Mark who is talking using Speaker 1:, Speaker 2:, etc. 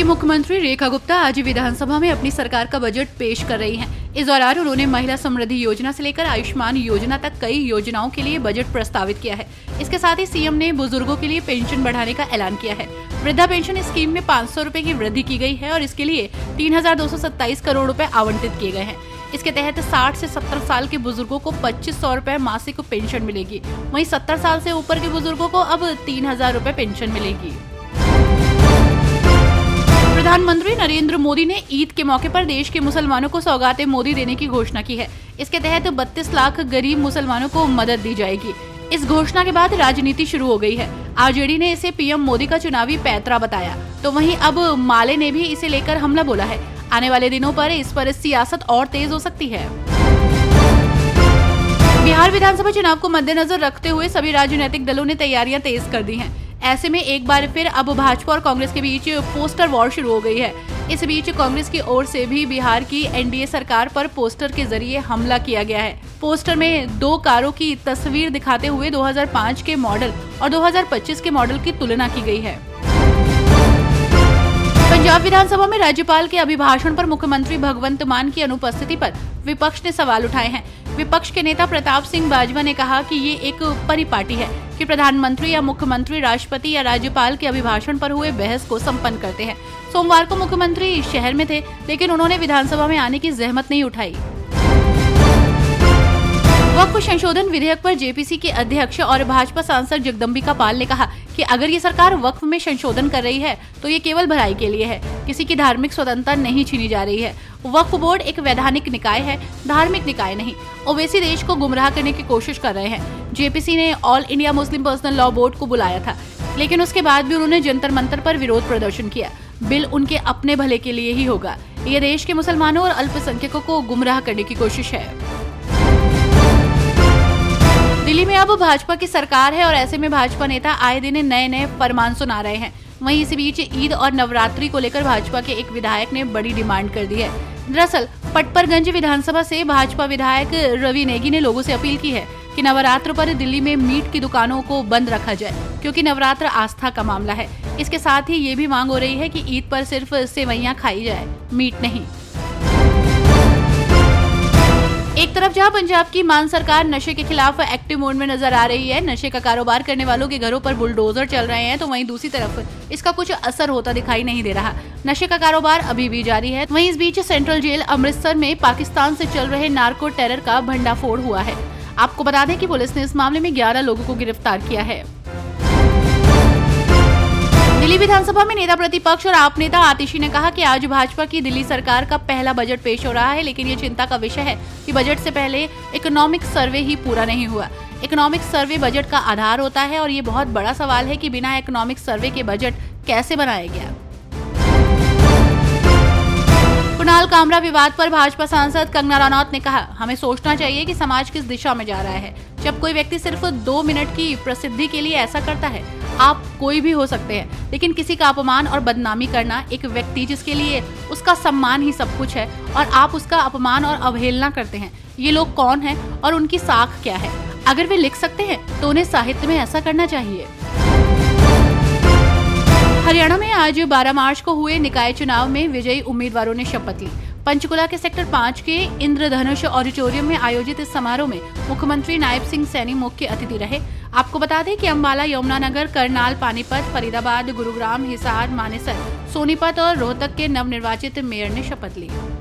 Speaker 1: की मुख्यमंत्री रेखा गुप्ता आज विधानसभा में अपनी सरकार का बजट पेश कर रही हैं। इस दौरान उन्होंने महिला समृद्धि योजना से लेकर आयुष्मान योजना तक कई योजनाओं के लिए बजट प्रस्तावित किया है। इसके साथ ही सीएम ने बुजुर्गों के लिए पेंशन बढ़ाने का ऐलान किया है। वृद्धा पेंशन स्कीम में 500 रुपए की वृद्धि की गई है और इसके लिए 3,227 करोड़ रुपए आवंटित किए गए हैं। इसके तहत 60 से 70 साल के बुजुर्गों को 2,500 रुपए मासिक पेंशन मिलेगी। वहीं 70 साल से ऊपर के बुजुर्गों को अब 3,000 रुपए पेंशन मिलेगी। प्रधानमंत्री नरेंद्र मोदी ने ईद के मौके पर देश के मुसलमानों को सौगातें मोदी देने की घोषणा की है। इसके तहत 32 लाख गरीब मुसलमानों को मदद दी जाएगी। इस घोषणा के बाद राजनीति शुरू हो गई है। आरजेडी ने इसे पीएम मोदी का चुनावी पैतरा बताया, तो वहीं अब माले ने भी इसे लेकर हमला बोला है। आने वाले दिनों पर इस पर सियासत और तेज हो सकती है। बिहार विधानसभा चुनाव को मद्देनजर रखते हुए सभी राजनीतिक दलों ने तैयारियां तेज कर दी हैं। ऐसे में एक बार फिर अब भाजपा और कांग्रेस के बीच पोस्टर वॉर शुरू हो गई है। इस बीच कांग्रेस की ओर से भी बिहार की एनडीए सरकार पर पोस्टर के जरिए हमला किया गया है। पोस्टर में 2 कारों की तस्वीर दिखाते हुए 2005 के मॉडल और 2025 के मॉडल की तुलना की गई है। पंजाब विधानसभा में राज्यपाल के अभिभाषण पर मुख्यमंत्री भगवंत मान की अनुपस्थिति पर विपक्ष ने सवाल उठाए हैं। विपक्ष के नेता प्रताप सिंह बाजवा ने कहा कि ये एक परिपाटी है कि प्रधानमंत्री या मुख्यमंत्री राष्ट्रपति या राज्यपाल के अभिभाषण पर हुए बहस को संपन्न करते हैं। सोमवार को मुख्यमंत्री शहर में थे, लेकिन उन्होंने विधानसभा में आने की जहमत नहीं उठाई। वक्फ संशोधन विधेयक पर जेपीसी के अध्यक्ष और भाजपा सांसद जगदम्बिका पाल ने कहा कि अगर ये सरकार वक्फ में संशोधन कर रही है तो ये केवल भलाई के लिए है। किसी की धार्मिक स्वतंत्रता नहीं छीनी जा रही है। वक्फ बोर्ड एक वैधानिक निकाय है, धार्मिक निकाय नहीं। ओवैसी देश को गुमराह करने की कोशिश कर रहे हैं। जेपीसी ने all India Muslim personal law board को बुलाया था, लेकिन उसके बाद भी उन्होंने जंतर मंतर पर विरोध प्रदर्शन किया। बिल उनके अपने भले के लिए ही होगा। ये देश के मुसलमानों और अल्पसंख्यकों को गुमराह करने की कोशिश है। दिल्ली में अब भाजपा की सरकार है और ऐसे में भाजपा नेता आए दिन नए फरमान सुना रहे हैं। वहीं इसी बीच ईद और नवरात्रि को लेकर भाजपा के एक विधायक ने बड़ी डिमांड कर दी है। दरअसल पटपरगंज विधानसभा से भाजपा विधायक रवि नेगी ने लोगों से अपील की है कि नवरात्र पर दिल्ली में मीट की दुकानों को बंद रखा जाए, क्योंकि नवरात्र आस्था का मामला है। इसके साथ ही ये भी मांग हो रही है कि ईद पर सिर्फ सेवैयां खाई जाए, मीट नहीं। एक तरफ जहां पंजाब की मान सरकार नशे के खिलाफ एक्टिव मोड में नजर आ रही है, नशे का कारोबार करने वालों के घरों पर बुलडोजर चल रहे हैं, तो वहीं दूसरी तरफ इसका कुछ असर होता दिखाई नहीं दे रहा। नशे का कारोबार अभी भी जारी है। वहीं इस बीच सेंट्रल जेल अमृतसर में पाकिस्तान से चल रहे नार्को टेरर का भंडाफोड़ हुआ है। आपको बता दें कि पुलिस ने इस मामले में 11 लोगों को गिरफ्तार किया है। दिल्ली विधानसभा में नेता प्रतिपक्ष और आप नेता आतिशी ने कहा कि आज भाजपा की दिल्ली सरकार का पहला बजट पेश हो रहा है, लेकिन ये चिंता का विषय है कि बजट से पहले इकोनॉमिक सर्वे ही पूरा नहीं हुआ। इकोनॉमिक सर्वे बजट का आधार होता है और ये बहुत बड़ा सवाल है कि बिना इकोनॉमिक सर्वे के बजट कैसे बनाया गया। कुणाल कामरा विवाद पर भाजपा सांसद कंगना रनौत ने कहा, हमें सोचना चाहिए कि समाज किस दिशा में जा रहा है। जब कोई व्यक्ति सिर्फ 2 मिनट की प्रसिद्धि के लिए ऐसा करता है, आप कोई भी हो सकते हैं, लेकिन किसी का अपमान और बदनामी करना, एक व्यक्ति जिसके लिए उसका सम्मान ही सब कुछ है और आप उसका अपमान और अवहेलना करते हैं, ये लोग कौन हैं और उनकी साख क्या है? अगर वे लिख सकते हैं तो उन्हें साहित्य में ऐसा करना चाहिए। हरियाणा में आज 12 मार्च को हुए निकाय चुनाव में विजयी उम्मीदवारों ने शपथ ली। पंचकुला के सेक्टर 5 के इंद्रधनुष ऑडिटोरियम में आयोजित इस समारोह में मुख्यमंत्री नायब सिंह सैनी मुख्य अतिथि रहे। आपको बता दें कि अम्बाला, यमुनानगर, करनाल, पानीपत, फरीदाबाद, गुरुग्राम, हिसार, मानेसर, सोनीपत और रोहतक के नवनिर्वाचित मेयर ने शपथ ली।